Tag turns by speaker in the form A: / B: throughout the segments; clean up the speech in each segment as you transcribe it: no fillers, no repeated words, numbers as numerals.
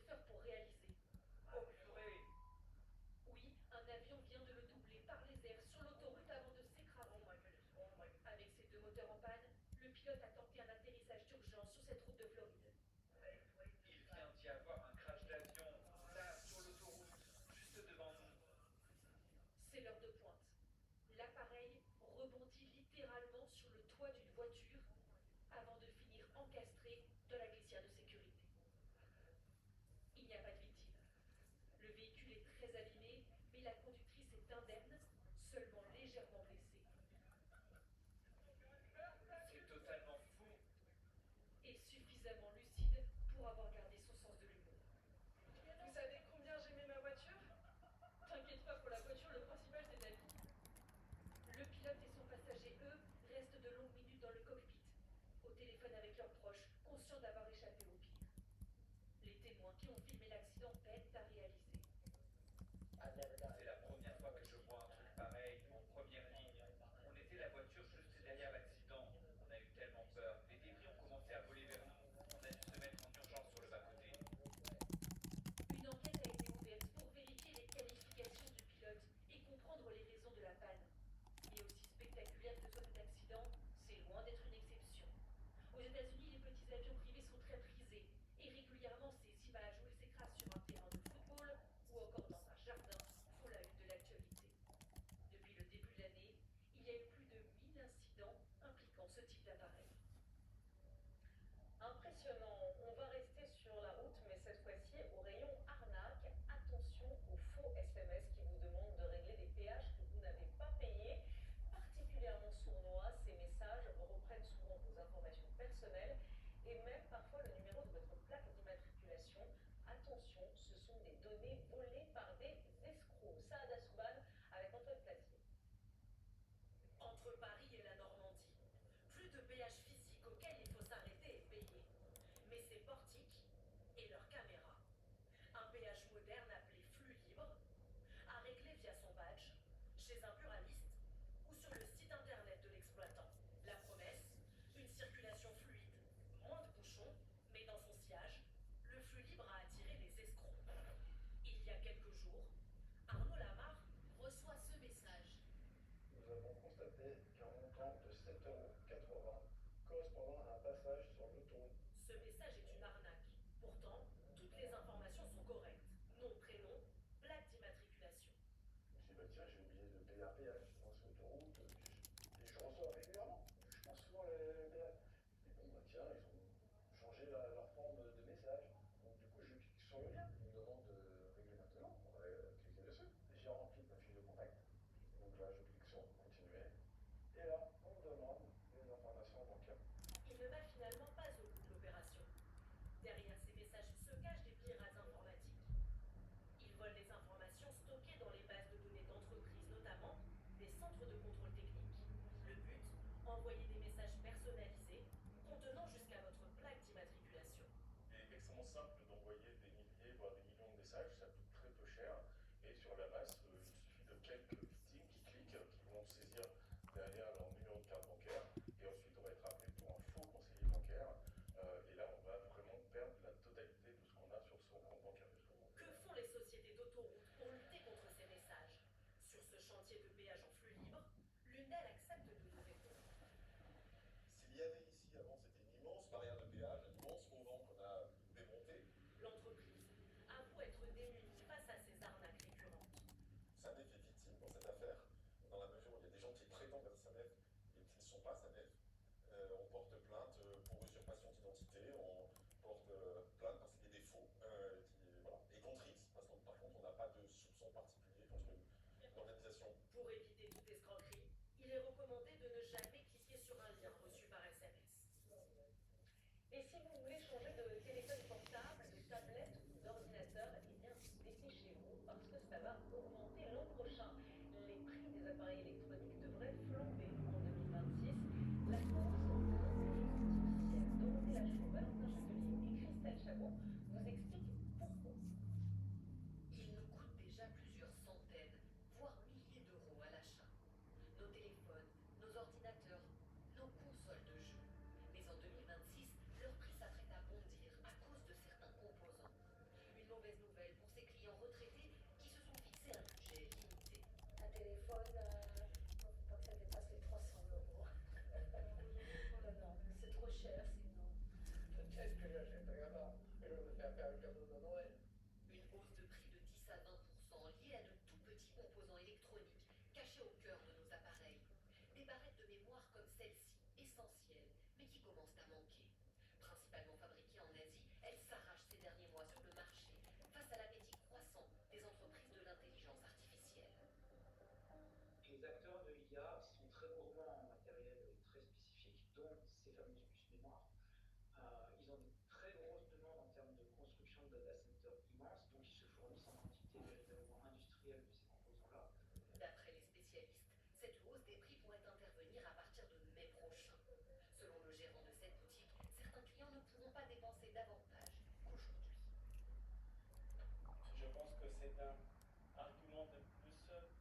A: heures pour réaliser.
B: Oh purée.
A: Oui, un avion vient de le doubler par les airs sur l'autoroute avant de
B: Oh
A: s'écraser.
B: my goodness, oh my goodness.
A: Avec ses deux moteurs en panne, le pilote a tenté un atterrissage d'urgence sur cette route de Floride.
B: Il vient d'y avoir un crash d'avion, là, sur l'autoroute, juste devant nous.
A: C'est l'heure de pointe. L'appareil rebondit littéralement sur le toit d'une voiture avant de finir encastré dans la glissière de sécurité. Il n'y a pas de victime. Le véhicule est très abîmé, mais la conductrice est indemne, seulement légèrement blessée.
B: C'est totalement fou.
A: Et suffisamment lucide pour avoir gardé son sens de l'humour.
C: Vous savez combien j'aimais ma voiture?
A: T'inquiète pas pour la voiture, le principal c'est ta vie. Le pilote et son passager, eux, restent de longues minutes dans le cockpit, au téléphone avec leurs proches, conscients d'avoir échappé au pire. Les témoins qui ont filmé l'accident peinent à réaliser.
B: C'est la première fois que je vois un truc pareil, en première ligne. On était la voiture juste derrière l'accident. On a eu tellement peur. Les débris ont commencé à voler vers nous. On a dû se mettre en urgence sur le bas-côté.
A: Une enquête a été ouverte pour vérifier les qualifications du pilote et comprendre les raisons de la panne. Mais aussi spectaculaire que soit cet accident, c'est loin d'être une exception. Aux États-Unis, les petits avions privés sont très prisés et régulièrement ces images où ils s'écrasent sur un terrain de football ou encore dans un jardin font la une de l'actualité. Depuis le début de l'année, il y a eu plus de 1000 incidents impliquant ce type d'appareil.
D: Impressionnant. On va rester sur la route, mais cette fois-ci au rayon arnaque. Attention aux faux SMS qui vous demandent de régler des péages que vous n'avez pas payés. Particulièrement sournois, ces messages reprennent souvent vos informations personnelles et même parfois le numéro de votre plaque d'immatriculation. Attention, ce sont des données volées par des escrocs. Saada Souban avec Antoine Placier.
A: Entre Paris et la Normandie, plus de péages physiques auxquels il faut s'arrêter et payer. Mais ces portiques et leurs caméras. Un péage moderne appelé flux libre, à régler via son badge, chez un buraliste ou sur le site internet de l'exploitant. La promesse, une circulation fluide, moins de bouchons, mais dans son sillage, le flux libre a attiré des escrocs. Il y a quelques jours, Arnaud Lamarre reçoit ce message.
E: Nous avons constaté qu'un montant de 7,80 € correspondant à un passage sur l'autoroute.
A: Ce message est une arnaque. Pourtant, toutes les informations sont correctes. Nom, prénom, plaque d'immatriculation.
E: Je me suis dit, bah tiens, j'ai oublié de payer un péage sur l'autoroute, et je reçois régulièrement. Je pense souvent les péages. Et bon, bah tiens, ils ont changé leur forme de message. Donc du coup, je clique sur le lien. Ils me demandent de régler maintenant. On va cliquer dessus. J'ai rempli ma fiche de contact. Donc là, je clique sur continuer. Et là, on me demande les informations bancaires.
A: Il ne va finalement pas au bout de l'opération. Derrière ces messages se cachent des pirates informatiques. Ils volent des informations stockées dans les bases de données d'entreprises, notamment des centres de contrôle technique. Le but, envoyer des messages personnalisés contenant jusqu'à votre plaque d'immatriculation.
F: Il est extrêmement simple d'envoyer des milliers, voire des millions de messages, ça coûte très peu cher. Et sur la masse, il suffit de quelques victimes qui cliquent, qui vont saisir derrière leur numéro de carte bancaire. Et ensuite, on va être appelé pour un faux conseiller bancaire. Et là, on va vraiment perdre la totalité de ce qu'on a sur son compte bancaire.
A: Que font les sociétés d'autoroutes pour lutter contre ces messages? Sur ce chantier de péage en flux libre, l'une d'elles accepte de nous répondre.
G: S'il y avait ici avant, c'était une immense barrière de péage, un immense auvent qu'on a démonté.
A: L'entreprise avoue être démunie face à ces arnaques récurrentes.
G: SANEF est victime dans cette affaire, dans la mesure où il y a des gens qui prétendent être SANEF et qui ne sont pas SANEF. On porte plainte pour usurpation d'identité, on porte plainte parce qu'il y a des faux, voilà, et contre X, parce que par contre on n'a pas de soupçon particulier contre une organisation.
A: Pour éviter toute escroquerie, il est recommandé de ne jamais cliquer sur un lien reçu par SMS.
D: Et si vous voulez changer de téléphone portable, de tablette ou d'ordinateur, eh bien dépêchez-vous parce que ça va augmenter l'an prochain. Les prix des appareils électroniques devraient flamber en 2026. La cause, artificielle. Dorothée Lachaud, Valentin Chapelier et Christelle Chabot vous expliquent pourquoi.
A: Il nous coûte déjà plusieurs centaines, voire milliers d'euros à l'achat. Nos téléphones, nos ordinateurs, nos consoles de jeux. Mais en 2026, leur prix s'apprête à bondir
D: téléphone, faut pas que ça dépasse les 300 euros. Non, c'est trop cher sinon.
E: Peut-être que j'achèterai un, mais je veux faire un cadeau de Noël.
A: Une hausse de prix de 10 à 20% liée à de tout petits composants électroniques cachés au cœur de nos appareils. Des barrettes de mémoire comme celle-ci, essentielles, mais qui commencent à manquer. Principalement fabriquées en Asie, elles s'arrachent ces derniers mois sur le marché face à l'appétit croissant des entreprises de l'intelligence artificielle.
H: Les acteurs de l'IA sont très gourmands en matériel très spécifique, dont ces fameuses puces mémoire. Ils ont de très grosses demandes en termes de construction de data centers immenses, donc ils se fournissent en quantité véritablement industrielle de ces composants-là.
A: D'après les spécialistes, cette hausse des prix pourrait intervenir à partir de mai prochain. Selon le gérant de cette boutique, certains clients ne pourront pas dépenser davantage qu'aujourd'hui.
I: Je pense que c'est un argument de plus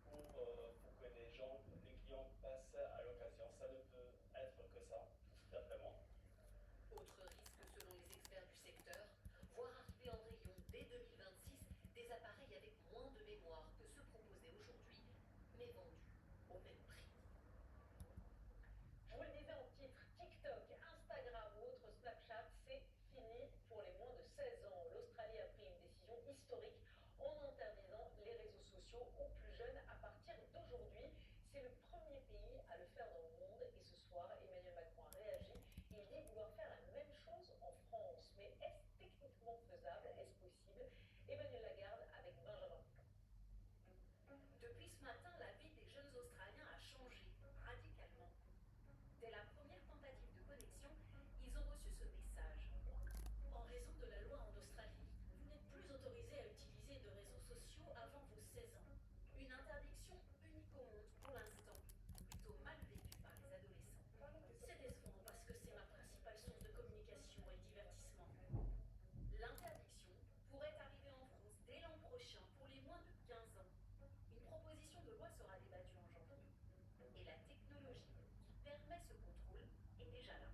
I: pour que les clients passent à l'occasion. Ça ne peut être que ça, d'après moi.
A: Autre risque selon les experts du secteur, voir arriver en rayon dès 2026 des appareils avec moins de mémoire que ceux proposés aujourd'hui, mais vendus au même prix.
D: Je vous le disais en titre, TikTok, Instagram ou autre Snapchat, c'est fini pour les moins de 16 ans. L'Australie a pris une décision historique en interdisant les réseaux sociaux aux plus jeunes à partir d'aujourd'hui. C'est le premier pays à le faire dans le monde et ce soir, Emmanuel Macron a réagi. Il dit vouloir faire la même chose en France. Mais est-ce techniquement faisable? Est-ce possible? Emmanuel Lagarde avec Benjamin Boulan.
A: Depuis ce matin, la vie des jeunes Australiens a changé radicalement. Dès la première tentative de connexion, ils ont reçu ce message. En raison de la loi en Australie, vous n'êtes plus autorisé à utiliser de réseaux sociaux avant vos 16 ans. Une interdiction unique au monde pour l'instant, plutôt mal vécue par les adolescents. C'est décevant parce que c'est ma principale source de communication et divertissement. L'interdiction pourrait arriver en France dès l'an prochain pour les moins de 15 ans. Une proposition de loi sera débattue en janvier. Et la technologie qui permet ce contrôle est déjà là.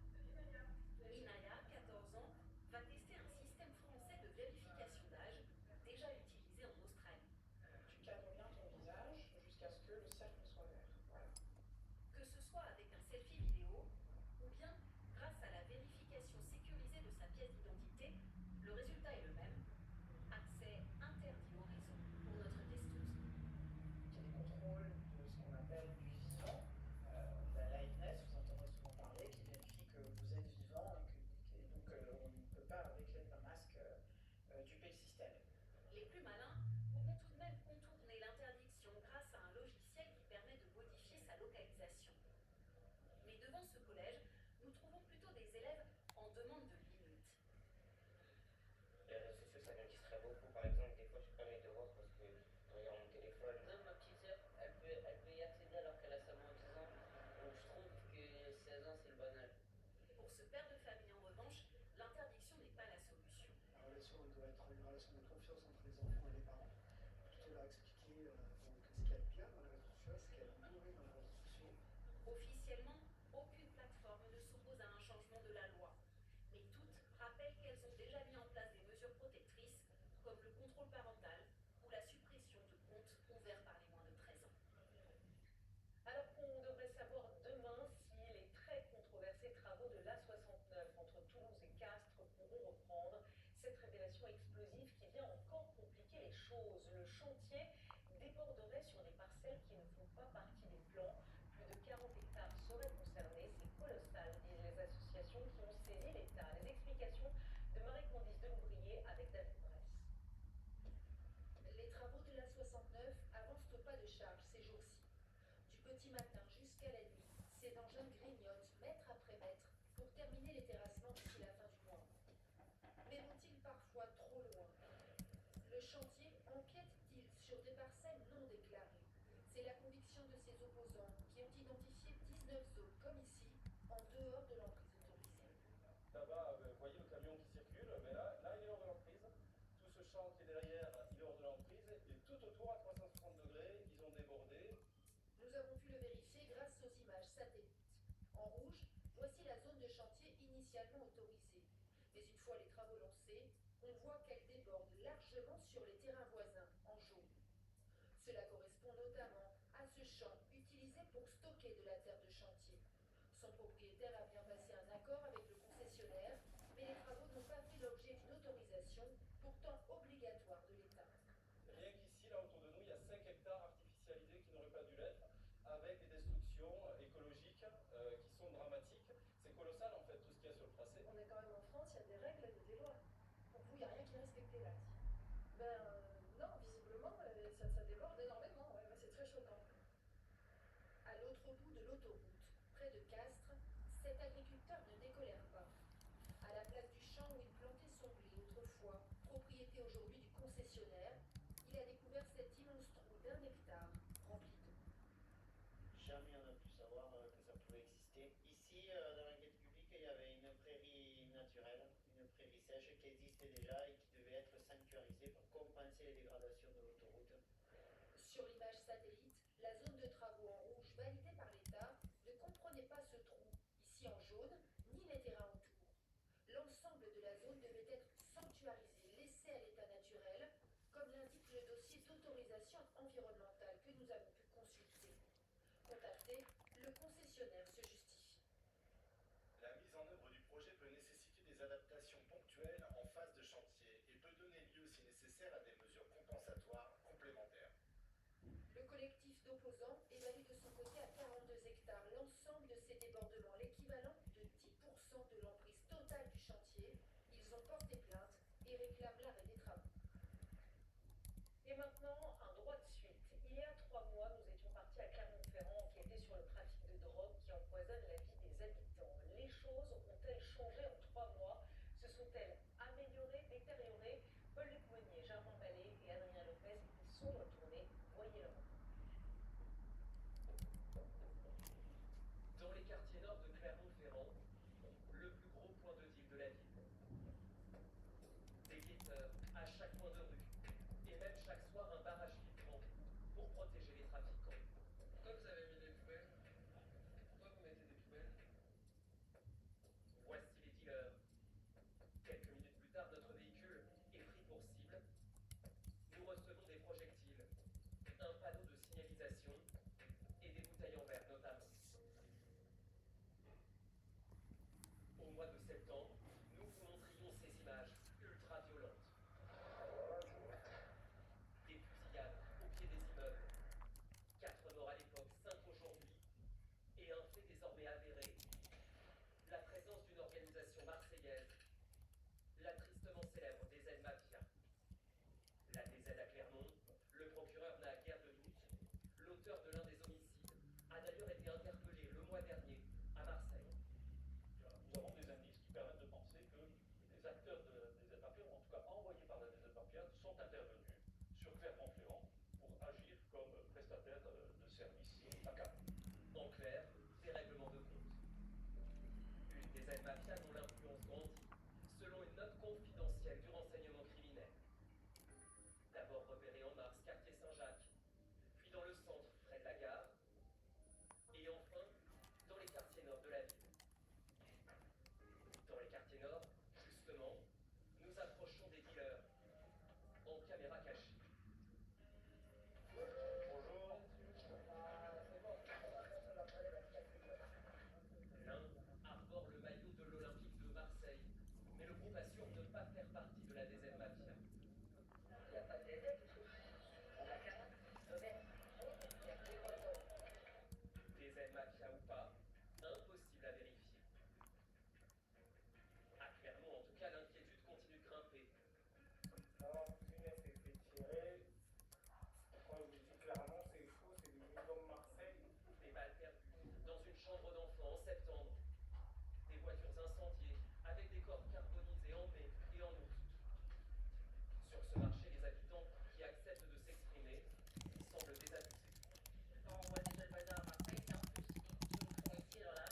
A: Inaya, 14 ans, va tester un système français de vérification d'âge déjà utilisé en Australie.
H: Tu cadres bien ton visage jusqu'à ce que le cercle soit vert. Voilà.
A: Que ce soit avec un selfie vidéo ou bien grâce à la vérification sécurisée de sa pièce d'identité, le résultat est le même. Accès interdit au réseau pour notre testeuse.
H: Il y a des contrôles de ce qu'on appelle du vivant, la liveness, vous entendrez souvent parler, qui vérifie que vous êtes vivant et donc on ne peut pas, avec l'aide d'un masque, duper le système.
A: Les plus malins pourront tout de même contourner l'interdiction grâce à un logiciel qui permet de modifier sa localisation. Mais devant ce collège, nous trouvons plutôt des élèves en demande de limites.
J: Les réseaux sociaux, ça me distrait beaucoup. Par exemple, des fois, je fais pas mes devoirs parce que je regarde mon téléphone.
K: Même ma petite sœur, elle peut y accéder alors qu'elle a seulement 10 ans. Donc je trouve que 16 ans, c'est le bon âge.
A: Pour ce père de famille, en revanche, l'interdiction n'est pas la solution.
E: La relation, elle doit être une relation de confiance entre les enfants et les parents. Plutôt leur expliquer donc, ce qu'il y a de bien dans les réseaux sociaux, ce qu'il y a de mauvais dans les réseaux sociaux.
A: Officiellement, aucune plateforme ne s'oppose à un changement de la loi. Mais toutes rappellent qu'elles ont déjà mis en place des mesures protectrices, comme le contrôle parental ou la suppression de comptes ouverts par les moins de 13 ans.
D: Alors qu'on devrait savoir demain si les très controversés travaux de l'A69 entre Toulouse et Castres pourront reprendre, cette révélation explosive qui vient encore compliquer les choses. Le chantier déborderait sur des parcelles qui ne font pas partie des plans. Plus de 40 hectares seraient concernés. C'est colossal, disent les associations qui ont saisi l'État. Les explications de Marie-Candice Delouvrier avec David Bress.
L: Les travaux de l'A69 avancent au pas de charge ces jours-ci. Du petit matin jusqu'à la nuit, ces engins grignotent mètre après mètre pour terminer les terrassements d'ici la fin du mois. Mais vont-ils parfois trop loin? Le chantier empiète-t-il sur des parcelles non déclarées? C'est la conviction de ces opposants qui ont identifié 19 zones comme ici, en dehors de l'emprise autorisée.
I: Là-bas, vous voyez le camion qui circule, mais là, il est hors de l'emprise. Tout ce champ qui est derrière, il est hors de l'emprise. Et tout autour, à 360 degrés, ils ont débordé.
L: Nous avons pu le vérifier grâce aux images satellites. En rouge, voici la zone de chantier initialement autorisée. Mais une fois les travaux lancés, on voit qu'elle déborde largement sur les terrains voisins, en jaune. Cela correspond notamment à ce champ propriétaire a bien passé un accord avec le concessionnaire, mais les travaux n'ont pas fait l'objet d'une autorisation, pourtant obligatoire de l'État.
I: Rien qu'ici, là autour de nous, il y a 5 hectares artificialisés qui n'auraient pas dû l'être, avec des destructions écologiques qui sont dramatiques. C'est colossal en fait tout ce qu'il y a sur le tracé.
C: On est quand même en France, il y a des règles, il y a des lois.
L: Pour vous, il n'y a rien qui est respecté là.
C: Non, visiblement, ça déborde énormément. Ouais, c'est très choquant.
L: À l'autre bout de l'autoroute, près de Castres, cet agriculteur ne décolère pas. À la place du champ où il plantait son blé autrefois, propriété aujourd'hui du concessionnaire, il a découvert cet immense trou d'1 hectare rempli d'eau.
M: Jamais on a pu savoir que ça pouvait exister. Ici, dans l'enquête publique, il y avait une prairie naturelle, une prairie sèche qui existait déjà et qui devait être sanctuarisée pour compenser les dégradations de l'autoroute.
L: Sur l'image satellite, la zone de travaux en rouge validée par l'État ne comprenait pas ce trou, ici en jaune, ni les terrains autour. L'ensemble de la zone devait être sanctuarisé, laissé à l'état naturel, comme l'indique le dossier d'autorisation environnementale que nous avons pu consulter. Contacté, le concessionnaire se justifie.
F: La mise en œuvre du projet peut nécessiter des adaptations ponctuelles en phase de chantier et peut donner lieu, si nécessaire, à des mesures compensatoires complémentaires.
L: Le collectif d'opposants évalue de son côté à 42 hectares l'ensemble de ces débordements, l'équivalent de 10% de l'emprise totale du chantier. Ils ont porté plainte et réclament l'arrêt des travaux.
D: Et maintenant, un droit de suite. Il y a 3 mois, nous étions partis à Clermont-Ferrand enquêter sur le trafic de drogue qui empoisonne la vie des habitants. Les choses ont-elles changé en 3 mois? Se sont-elles améliorées, détériorées? Paul-Luc Monnier, Germain Ballet et Adrien Lopez y sont retournés. Voyez-le.
B: Dans les quartiers nord de Clermont-Ferrand, le plus gros point de deal de la ville. Des guetteurs à chaque coin de rue, et même chaque soir un barrage filtrant pour protéger les trafiquants.
J: Pourquoi vous avez mis des poubelles? Pourquoi vous mettez des poubelles?
B: Voici les dealers. Quelques minutes plus tard, notre véhicule est pris pour cible. Nous recevons des projectiles, un panneau de signalisation et des bouteilles en verre notamment. Au mois de septembre, nous vous montrions ces images ultra violentes. Des fusillades au pied des immeubles. 4 morts à l'époque, 5 aujourd'hui. Et un fait désormais avéré. La présence d'une organisation marseillaise. La tristement célèbre DZ Mafia. La DZ à Clermont, le procureur n'a guère de doute. L'auteur de l'un des homicides a d'ailleurs été interpellé le mois dernier à Marseille.
F: Nous avons des indices qui permettent de penser que les acteurs des ZMAFIA, ou en tout cas envoyés par la ZMAFIA, sont intervenus sur Clermont-Ferrand pour agir comme prestataires de services à Cap.
B: En clair, des règlements de compte. Une DZ Mafia dont l'influence grandit, selon une note confidentielle du renseignement criminel. D'abord repéré en mars, quartier Saint-Jacques, puis dans le centre, près de la gare, et enfin dans les quartiers nord de la ville. Dans les quartiers nord, justement, nous approchons des dealers, en caméra cachée.
F: Bonjour.
B: L'un arbore le maillot de l'Olympique de Marseille, mais le groupe assure ne pas faire partie de la DZ Mafia.
K: Il n'y a pas de DZ ici. On a 40. Il y a que des poissons.
B: DZ Mafia ou pas, impossible à vérifier. À Clermont, en tout cas, l'inquiétude continue de grimper.
M: Alors, une s'est fait tirer. Pourquoi vous dites clairement c'est faux, c'est du minimum Marseille?
B: Des balles perdues dans une chambre d'enfant en septembre. Des voitures incendiées avec des corps carbonisés en mai et en août. Sur ce marché, les habitants qui acceptent de s'exprimer semblent désabusés.
K: Quand on voit déjà le bazar à Marseille, c'est en plus ce qu'ils nous font ici, alors là.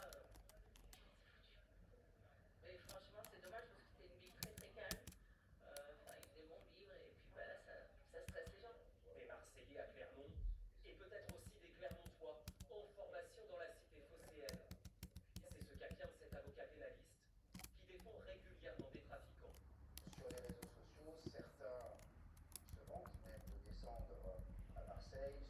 K: Mais franchement, c'est dommage parce que c'était une ville très très calme. Enfin, ils faisaient bon vivre et puis bah, là, ça stresse les gens.
B: Des Marseillais à Clermont, et peut-être aussi des Clermontois en formation dans la cité phocéenne. C'est ce qu'affirme cet avocat pénaliste qui défend régulièrement des trafiquants.
E: Sur les réseaux sociaux, certains se vantent même de descendre à Marseille